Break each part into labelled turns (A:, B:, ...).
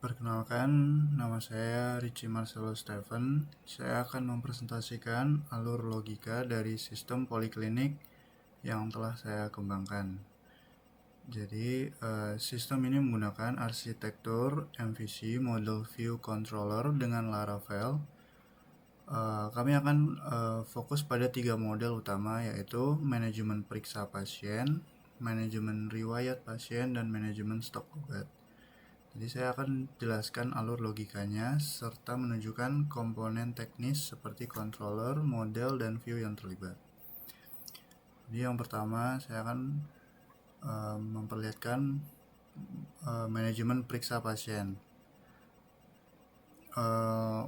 A: Perkenalkan, nama saya Richie Marcelo Steven. Saya akan mempresentasikan alur logika dari sistem poliklinik yang telah saya kembangkan. Jadi, sistem ini menggunakan arsitektur MVC Model View Controller dengan Laravel. Kami akan fokus pada 3 model utama, yaitu manajemen periksa pasien, manajemen riwayat pasien, dan manajemen stok obat. Jadi saya akan jelaskan alur logikanya serta menunjukkan komponen teknis seperti controller, model, dan view yang terlibat. Jadi yang pertama saya akan memperlihatkan manajemen periksa pasien.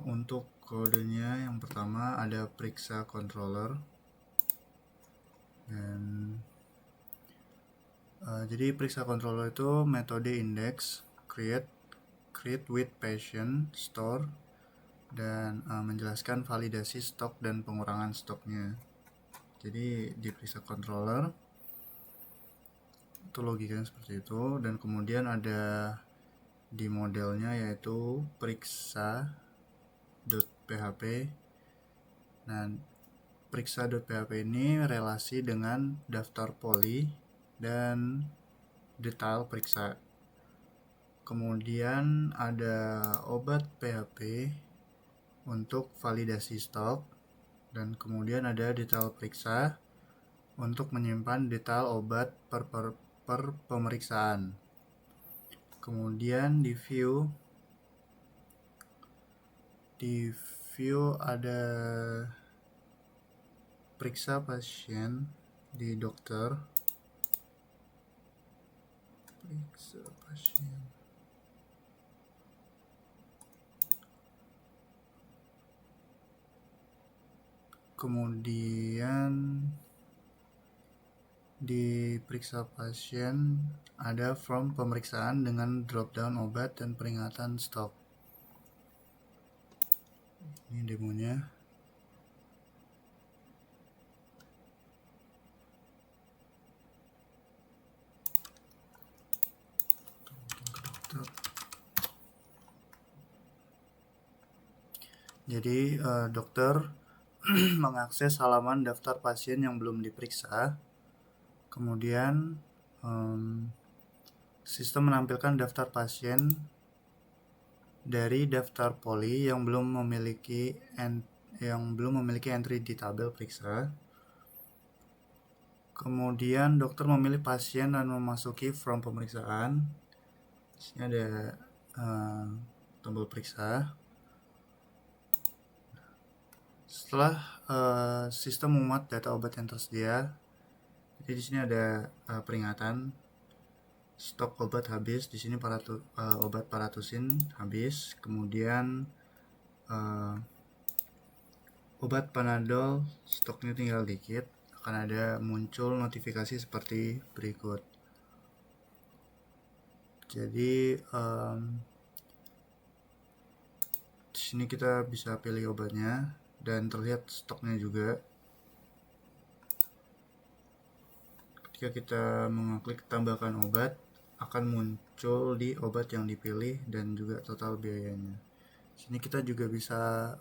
A: Untuk kodenya yang pertama ada periksa controller dan jadi periksa controller itu metode index, create with patient, store, dan menjelaskan validasi stok dan pengurangan stoknya. Jadi di periksa controller itu logikanya seperti itu, dan kemudian ada di modelnya yaitu periksa.php. Nah, periksa.php ini relasi dengan daftar poli dan detail periksa. Kemudian ada obat PHP untuk validasi stok, dan kemudian ada detail periksa untuk menyimpan detail obat per pemeriksaan. Kemudian di view ada periksa pasien di dokter, periksa pasien. Kemudian di periksa pasien ada form pemeriksaan dengan drop down obat dan peringatan stok. Ini demonya. Jadi dokter mengakses halaman daftar pasien yang belum diperiksa. Kemudian sistem menampilkan daftar pasien dari daftar poli yang belum memiliki entry di tabel periksa. Kemudian dokter memilih pasien dan memasuki form pemeriksaan. Di sini ada tombol periksa. Setelah sistem memuat data obat yang tersedia, jadi di sini ada peringatan stok obat habis. Di sini obat paratusin habis. Kemudian obat Panadol stoknya tinggal dikit. Akan ada muncul notifikasi seperti berikut. Jadi di sini kita bisa pilih obatnya dan terlihat stoknya juga. Ketika kita mengklik tambahkan obat, akan muncul di obat yang dipilih dan juga total biayanya. Di sini kita juga bisa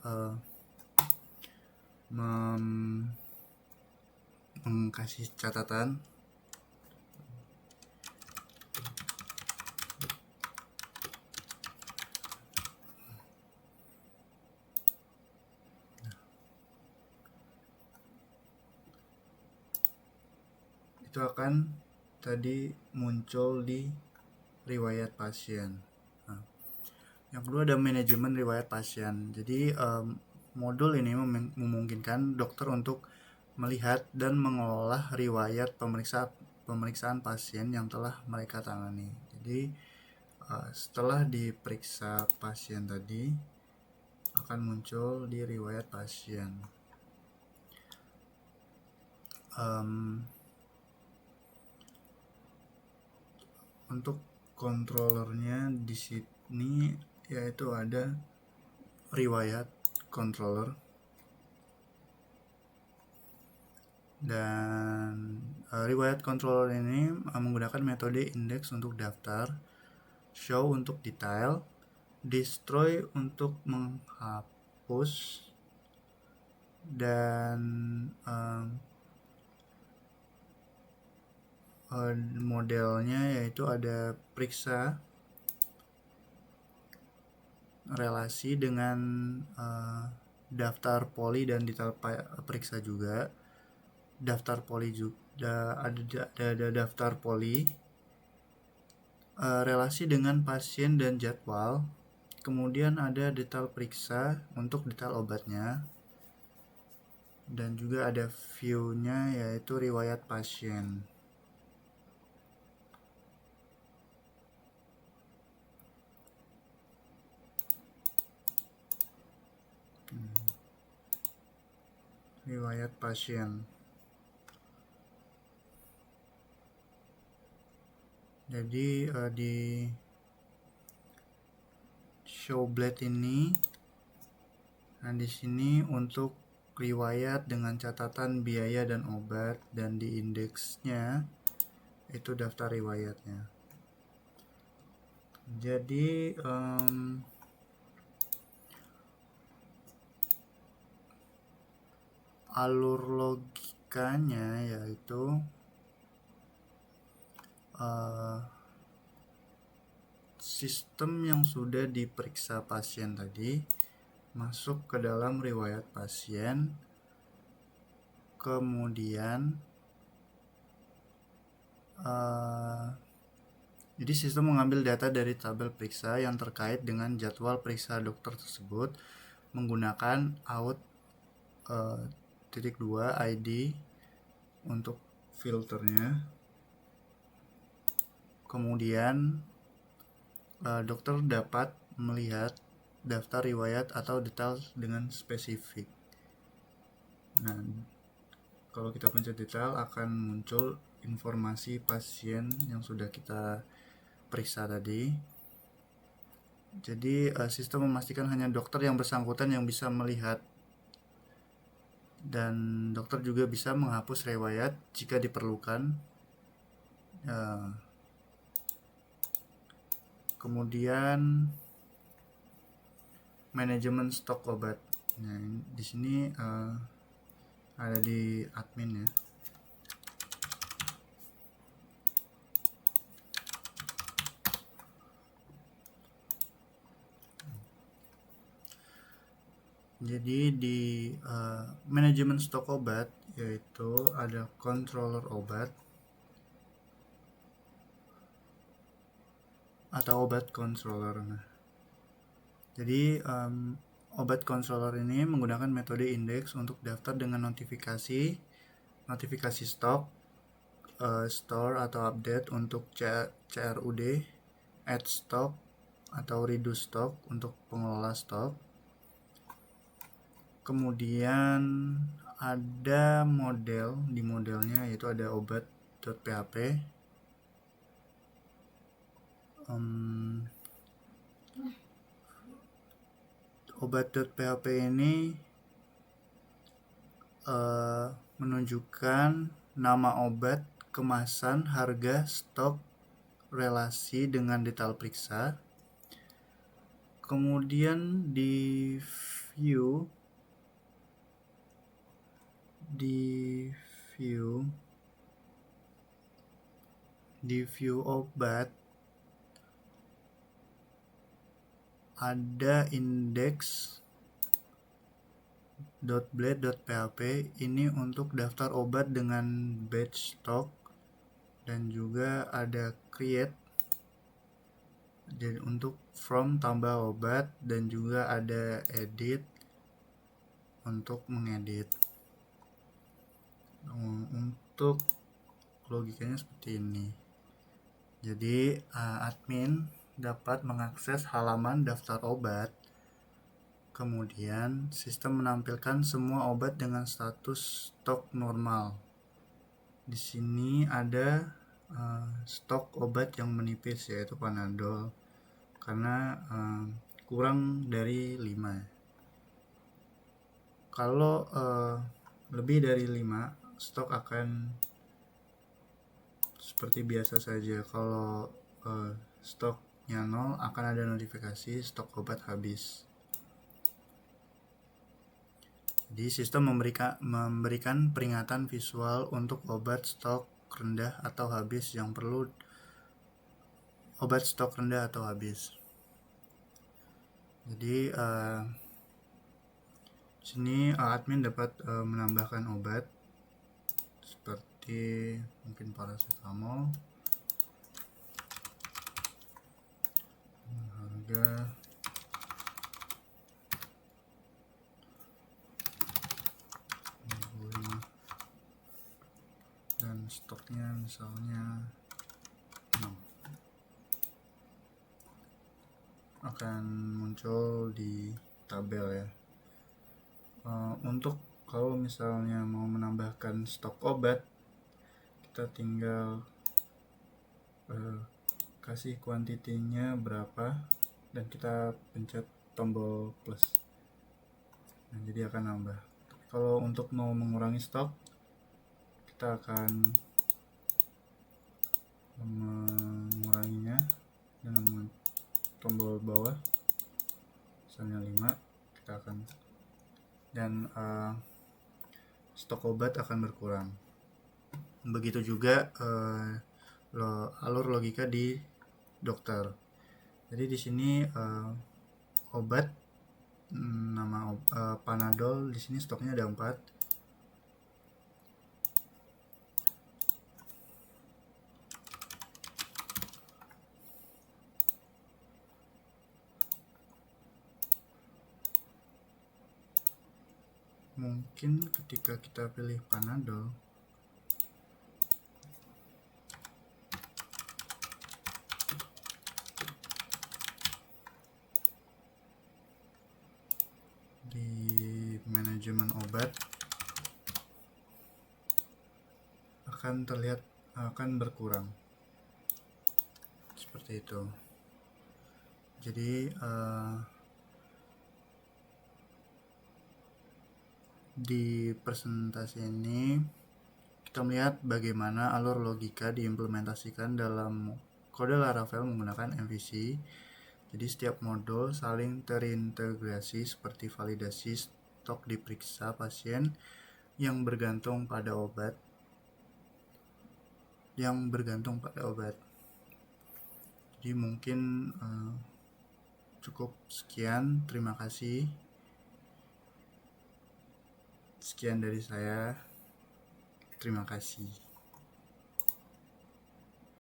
A: kasih catatan. Itu akan tadi muncul di riwayat pasien. Nah, yang kedua ada manajemen riwayat pasien. Jadi modul ini memungkinkan dokter untuk melihat dan mengelola riwayat pemeriksaan pasien yang telah mereka tangani. Jadi setelah diperiksa pasien tadi akan muncul di riwayat pasien. Untuk controllernya di sini yaitu ada riwayat controller, dan riwayat controller ini menggunakan metode index untuk daftar, show untuk detail, destroy untuk menghapus, dan modelnya yaitu ada periksa relasi dengan daftar poli dan detail periksa juga. Daftar poli juga ada daftar poli, relasi dengan pasien dan jadwal. Kemudian ada detail periksa untuk detail obatnya, dan juga ada view-nya yaitu riwayat pasien. Riwayat pasien. Jadi di show blade ini, nah di sini untuk riwayat dengan catatan biaya dan obat, dan di indeksnya itu daftar riwayatnya. Jadi alur logikanya yaitu sistem yang sudah diperiksa pasien tadi masuk ke dalam riwayat pasien, kemudian jadi sistem mengambil data dari tabel periksa yang terkait dengan jadwal periksa dokter tersebut menggunakan out .2 ID untuk filternya. Kemudian dokter dapat melihat daftar riwayat atau detail dengan spesifik. Nah, kalau kita pencet detail akan muncul informasi pasien yang sudah kita periksa tadi. Jadi sistem memastikan hanya dokter yang bersangkutan yang bisa melihat, dan dokter juga bisa menghapus riwayat jika diperlukan. Kemudian manajemen stok obat. Nah, di sini ada di admin ya. Jadi di manajemen stok obat yaitu ada controller obat atau obat controller. Nah, jadi obat controller ini menggunakan metode indeks untuk daftar dengan notifikasi stok, store atau update untuk CRUD, add stock atau reduce stock untuk pengelola stok. Kemudian ada model, di modelnya yaitu ada obat.php. Obat.php ini menunjukkan nama obat, kemasan, harga, stok, relasi dengan detail periksa. Kemudian di view obat ada indeks .blade.php ini untuk daftar obat dengan batch stock, dan juga ada create jadi untuk from tambah obat, dan juga ada edit untuk mengedit. Untuk logikanya seperti ini. Jadi admin dapat mengakses halaman daftar obat, kemudian sistem menampilkan semua obat dengan status stok normal. Di sini ada stok obat yang menipis yaitu Panadol karena kurang dari 5. Kalau lebih dari 5, stok akan seperti biasa saja. Kalau stok yang 0 akan ada notifikasi stok obat habis. Jadi sistem memberikan peringatan visual untuk obat stok rendah atau habis yang perlu obat stok rendah atau habis. Jadi sini admin dapat menambahkan obat seperti mungkin paracetamol, harga dan stoknya misalnya 6 akan muncul di tabel ya. Untuk kalau misalnya mau menambahkan stok obat, kita tinggal kasih kuantitinya berapa dan kita pencet tombol plus. Nah, jadi akan nambah. Kalau untuk mau mengurangi stok, kita akan menguranginya dengan tombol bawah, misalnya 5, kita akan, dan stok obat akan berkurang. Begitu juga alur logika di dokter. Jadi di sini obat nama Panadol di sini stoknya ada 4. Mungkin ketika kita pilih Panadol, di manajemen obat akan terlihat akan berkurang seperti itu. Jadi di presentasi ini kita melihat bagaimana alur logika diimplementasikan dalam kode Laravel menggunakan MVC. Jadi setiap modul saling terintegrasi seperti validasi stok diperiksa pasien yang bergantung pada obat. Jadi mungkin cukup sekian. Terima kasih. Sekian dari saya. Terima kasih.